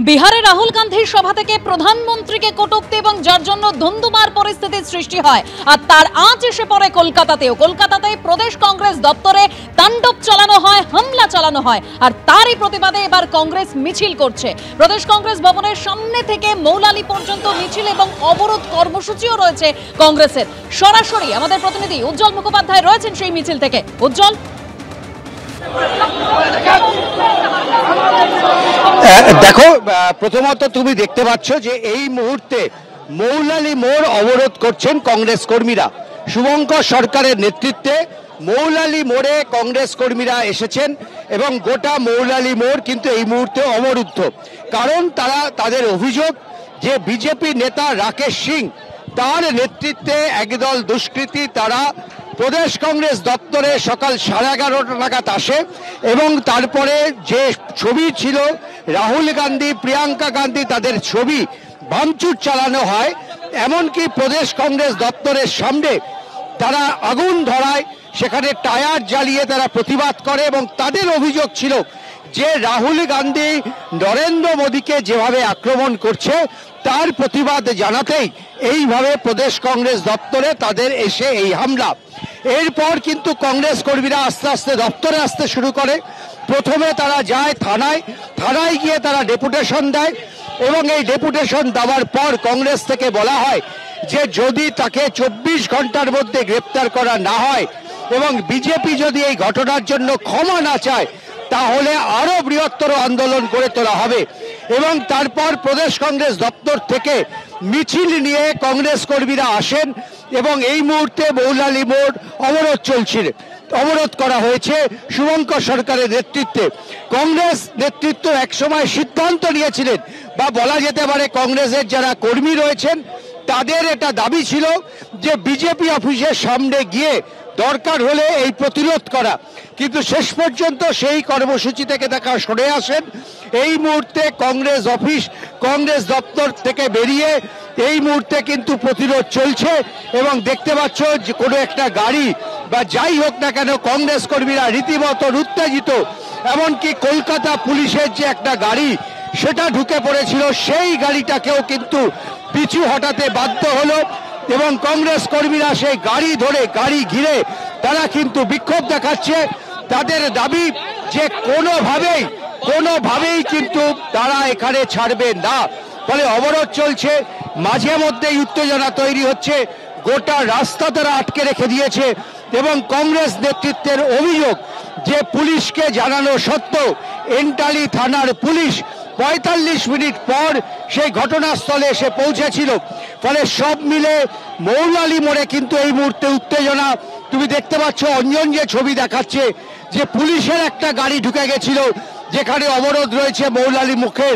বিহারে রাহুল গান্ধীর সভা থেকে প্রধানমন্ত্রীকে কটূক্তি এবং যার জন্য ধুন্ধুমার পরিস্থিতির সৃষ্টি হয়, আর তার আঁচ এসে পড়ে কলকাতাতেও। কলকাতাতে প্রদেশ কংগ্রেস দপ্তরে তাণ্ডব চালানো হয়, হামলা চালানো হয়, আর তারই প্রতিবাদে এবার কংগ্রেস মিছিল করছে। প্রদেশ কংগ্রেস ভবনের সামনে থেকে মৌলালি পর্যন্ত মিছিল এবং অবরোধ কর্মসূচিও রয়েছে কংগ্রেসের। সরাসরি আমাদের প্রতিনিধি উজ্জ্বল মুখোপাধ্যায় রয়েছেন সেই মিছিল থেকে। উজ্জ্বল, দেখো, প্রথমত তুমি দেখতে পাচ্ছ যে এই মুহূর্তে মৌলালি মোড় অবরোধ করছেন কংগ্রেস কর্মীরা। শুভঙ্কর সরকারের নেতৃত্বে মৌলালি মোড়ে কংগ্রেস কর্মীরা এসেছেন এবং গোটা মৌলালি মোড় কিন্তু এই মুহূর্তে অবরুদ্ধ। কারণ তাদের অভিযোগ যে বিজেপি নেতা রাকেশ সিং তার নেতৃত্বে একদল দুষ্কৃতী তারা প্রদেশ কংগ্রেস দপ্তরে সকাল 11:30 নাগাদ আসে এবং তারপরে যে ছবি ছিল রাহুল গান্ধী, প্রিয়াঙ্কা গান্ধী, তাদের ছবি ভাঙচুর চালানো হয়। এমনকি প্রদেশ কংগ্রেস দপ্তরের সামনে তারা আগুন ধরায়, সেখানে টায়ার জ্বালিয়ে তারা প্রতিবাদ করে এবং তাদের অভিযোগ ছিল যে রাহুল গান্ধী নরেন্দ্র মোদীকে যেভাবে আক্রমণ করছে তার প্রতিবাদ জানাতেই এইভাবে প্রদেশ কংগ্রেস দপ্তরে তাদের এসে এই হামলা। এরপর কিন্তু কংগ্রেস কর্মীরা আস্তে আস্তে দপ্তরে আসতে শুরু করে। প্রথমে তারা যায় থানায় গিয়ে তারা ডেপুটেশন দেয় এবং এই ডেপুটেশন দেওয়ার পর কংগ্রেস থেকে বলা হয় যে যদি তাকে 24 ঘন্টার মধ্যে গ্রেপ্তার করা না হয় এবং বিজেপি যদি এই ঘটনার জন্য ক্ষমা না চায় তাহলে আরো বৃহত্তর আন্দোলন করে তোলা হবে। এবং তারপর প্রদেশ কংগ্রেস দপ্তর থেকে মিছিল নিয়ে কংগ্রেস কর্মীরা আসেন এবং এই মুহূর্তে মৌলালি মোড় অবরোধ করা হয়েছে শুভঙ্কর সরকারের নেতৃত্বে। কংগ্রেস নেতৃত্ব একসময় সিদ্ধান্ত নিয়েছিলেন, বা বলা যেতে পারে কংগ্রেসের যারা কর্মী রয়েছেন তাদের এটা দাবি ছিল যে বিজেপি অফিসের সামনে গিয়ে দরকার হলে এই প্রতিরোধ করা, কিন্তু শেষ পর্যন্ত সেই কর্মসূচি থেকে তারা সরে আসেন। এই মুহূর্তে কংগ্রেস দপ্তর থেকে বেরিয়ে এই মুহূর্তে কিন্তু প্রতিরোধ চলছে এবং দেখতে পাচ্ছ যে কোনো একটা গাড়ি বা যাই হোক না কেন কংগ্রেস কর্মীরা রীতিমতো উত্তেজিত। এমনকি কলকাতা পুলিশের যে একটা গাড়ি সেটা ঢুকে পড়েছিল, সেই গাড়িটাকেও কিন্তু পিছু হটাতে বাধ্য হলো এবং কংগ্রেস কর্মীরা সেই গাড়ি ঘিরে তারা কিন্তু বিক্ষোভ দেখাচ্ছে। তাদের দাবি যে কোনোভাবেই কিন্তু তারা এখানে ছাড়বে না। ফলে অবরোধ চলছে, মাঝে মধ্যেই উত্তেজনা তৈরি হচ্ছে, গোটা রাস্তা তারা আটকে রেখে দিয়েছে এবং কংগ্রেস নেতৃত্বের অভিযোগ যে পুলিশকে জানানো সত্ত্বেও এন্টালি থানার পুলিশ 45 মিনিট পর সেই ঘটনাস্থলে এসে পৌঁছেছিল। ফলে সব মিলে মৌলালি মোড়ে কিন্তু এই মুহূর্তে উত্তেজনা। তুমি দেখতে পাচ্ছ অঞ্জন যে ছবি দেখাচ্ছে যে পুলিশের একটা গাড়ি ঢুকে গেছিল যেখানে অবরোধ রয়েছে মৌলালি মুখের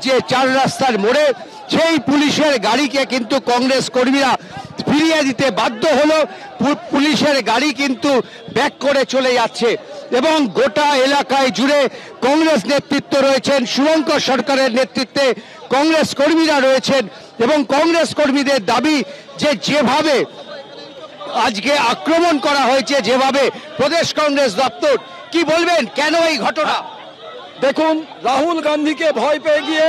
যে 4 রাস্তার মোড়ে, সেই পুলিশের গাড়িকে কিন্তু কংগ্রেস কর্মীরা ফিরিয়ে দিতে বাধ্য হলো। পুলিশের গাড়ি কিন্তু ব্যাক করে চলে যাচ্ছে এবং গোটা এলাকায় জুড়ে কংগ্রেস নেতৃত্ব রয়েছেন, শুভঙ্কর সরকারের নেতৃত্বে কংগ্রেস কর্মীরা রয়েছেন এবং কংগ্রেস কর্মীদের দাবি যে যেভাবে আজকে আক্রমণ করা হয়েছে, যেভাবে প্রদেশ কংগ্রেস দপ্তর, কি বলবেন কেন এই ঘটনা? দেখুন, রাহুল গান্ধীকে ভয় পেয়ে গিয়ে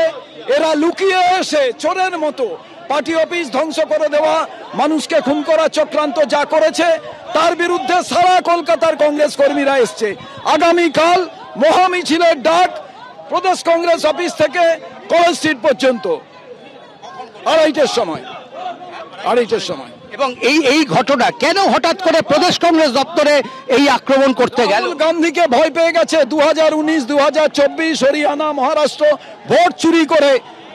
এরা লুকিয়ে এসে চোরের মতো পার্টি অফিস ধ্বংস করে দেওয়া, মানুষকে খুন করা চক্রান্ত যা করেছে তার বিরুদ্ধে সারা কলকাতার কংগ্রেস কর্মীরা এসছে। আগামীকাল মহামিছিলের ডাক প্রদেশ কংগ্রেস অফিস থেকে কলেজ স্ট্রিট পর্যন্ত 2:30টার সময়। এবং এই ঘটনা কেন হঠাৎ করে প্রদেশ কংগ্রেস দপ্তরে এই আক্রমণ করতে গেল? রাহুল গান্ধীকে ভয় পেয়ে গেছে। 2019, 2024 হরিয়ানা, মহারাষ্ট্র ভোট চুরি করে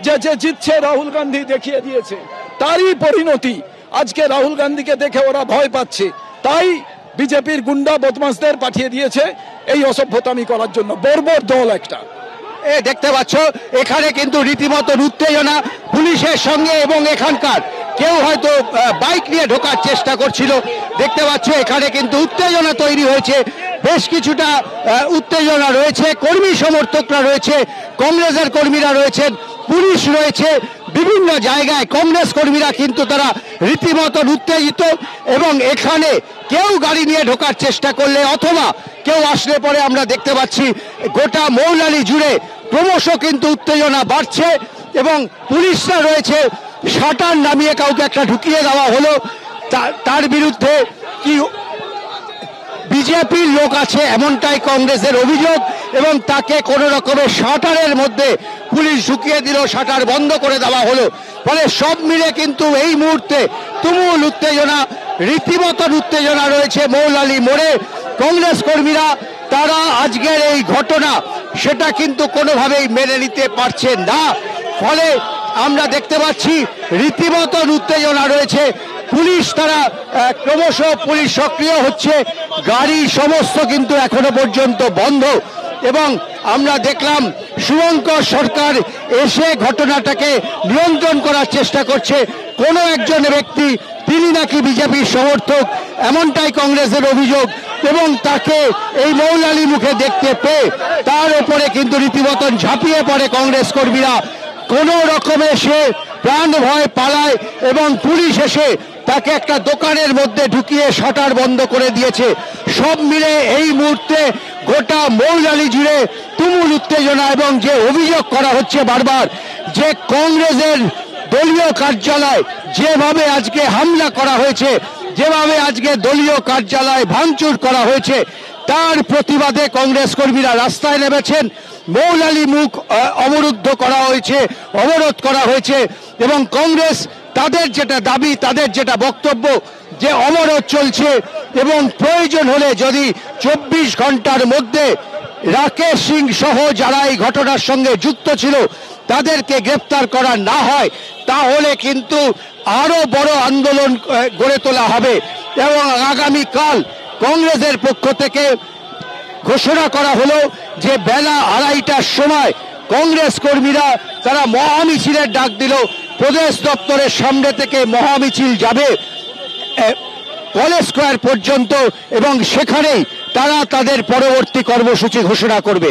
যে জিতছে রাহুল গান্ধী দেখিয়ে দিয়েছে, তারই পরিণতি আজকে রাহুল গান্ধীকে দেখে ওরা ভয় পাচ্ছে। তাই বিজেপির গুন্ডা বদমাশদের পাঠিয়ে দিয়েছে এই অসভ্যতামি করার জন্য, বর্বর দল একটা। দেখতে পাচ্ছ এখানে কিন্তু রীতিমতো উত্তেজনা পুলিশের সঙ্গে এবং এখানকার কেউ হয়তো বাইক নিয়ে ঢোকার চেষ্টা করছিল। দেখতে পাচ্ছ এখানে কিন্তু উত্তেজনা তৈরি হয়েছে, বেশ কিছুটা উত্তেজনা রয়েছে, কর্মী সমর্থকরা রয়েছে, কংগ্রেসের কর্মীরা রয়েছেন, পুলিশ রয়েছে, বিভিন্ন জায়গায় কংগ্রেস কর্মীরা কিন্তু তারা রীতিমতো উত্তেজিত এবং এখানে কেউ গাড়ি নিয়ে ঢোকার চেষ্টা করলে অথবা কেউ আসলে পরে আমরা দেখতে পাচ্ছি গোটা মৌলালি জুড়ে ক্রমশ কিন্তু উত্তেজনা বাড়ছে এবং পুলিশরা রয়েছে, শাটার নামিয়ে কাউকে একটা ঢুকিয়ে দেওয়া হলো। তার বিরুদ্ধে কি বিজেপির লোক আছে এমনটাই কংগ্রেসের অভিযোগ এবং তাকে কোনো রকমের শাটারের মধ্যে পুলিশ ঢুকিয়ে দিল, শাটার বন্ধ করে দেওয়া হলো। ফলে সব মিলে কিন্তু এই মুহূর্তে তুমুল উত্তেজনা, রীতিমতন উত্তেজনা রয়েছে মৌলালি মোড়ে। কংগ্রেস কর্মীরা তারা আজকের এই ঘটনা সেটা কিন্তু কোনোভাবেই মেনে নিতে পারছেন না। ফলে আমরা দেখতে পাচ্ছি রীতিমতন উত্তেজনা রয়েছে। পুলিশ তারা ক্রমশ পুলিশ সক্রিয় হচ্ছে, গাড়ি সমস্ত কিন্তু এখনো পর্যন্ত বন্ধ। এবং আমরা দেখলাম শুভঙ্কর সরকার এসে ঘটনাটাকে নিয়ন্ত্রণ করার চেষ্টা করছে। কোনো একজন ব্যক্তি তিনি নাকি বিজেপির সমর্থক এমনটাই কংগ্রেসের অভিযোগ এবং তাকে এই মৌলালি মুখে দেখতে পেয়ে তার উপরে কিন্তু রীতিমতন ঝাঁপিয়ে পড়ে কংগ্রেস কর্মীরা। কোনো রকমে সে প্রাণ ভয় পালায় এবং পুলিশ এসে তাকে একটা দোকানের মধ্যে ঢুকিয়ে শাটার বন্ধ করে দিয়েছে। সব মিলে এই মুহূর্তে গোটা মৌলালি জুড়ে তুমুল উত্তেজনা এবং যে অভিযোগ করা হচ্ছে বারবার যে কংগ্রেসের দলীয় কার্যালয় যেভাবে আজকে হামলা করা হয়েছে, যেভাবে আজকে দলীয় কার্যালয় ভাঙচুর করা হয়েছে, তার প্রতিবাদে কংগ্রেস কর্মীরা রাস্তায় নেমেছেন। মৌলালি মুখ অবরুদ্ধ করা হয়েছে, অবরোধ করা হয়েছে এবং কংগ্রেস তাদের যেটা দাবি, তাদের যেটা বক্তব্য যে অবরোধ চলছে এবং প্রয়োজন হলে যদি 24 ঘন্টার মধ্যে রাকেশ সিং সহ যারা এই ঘটনার সঙ্গে যুক্ত ছিল তাদেরকে গ্রেপ্তার করা না হয় তাহলে কিন্তু আরো বড় আন্দোলন গড়ে তোলা হবে। এবং আগামীকাল কংগ্রেসের পক্ষ থেকে ঘোষণা করা হলো যে বেলা 2:30টার সময় কংগ্রেস কর্মীরা তারা মহামিছিলের ডাক দিল। প্রদেশ দপ্তরের সামনে থেকে মহামিছিল যাবে কলেজ স্কোয়ার পর্যন্ত এবং সেখানেই তারা তাদের পরবর্তী কর্মসূচি ঘোষণা করবে।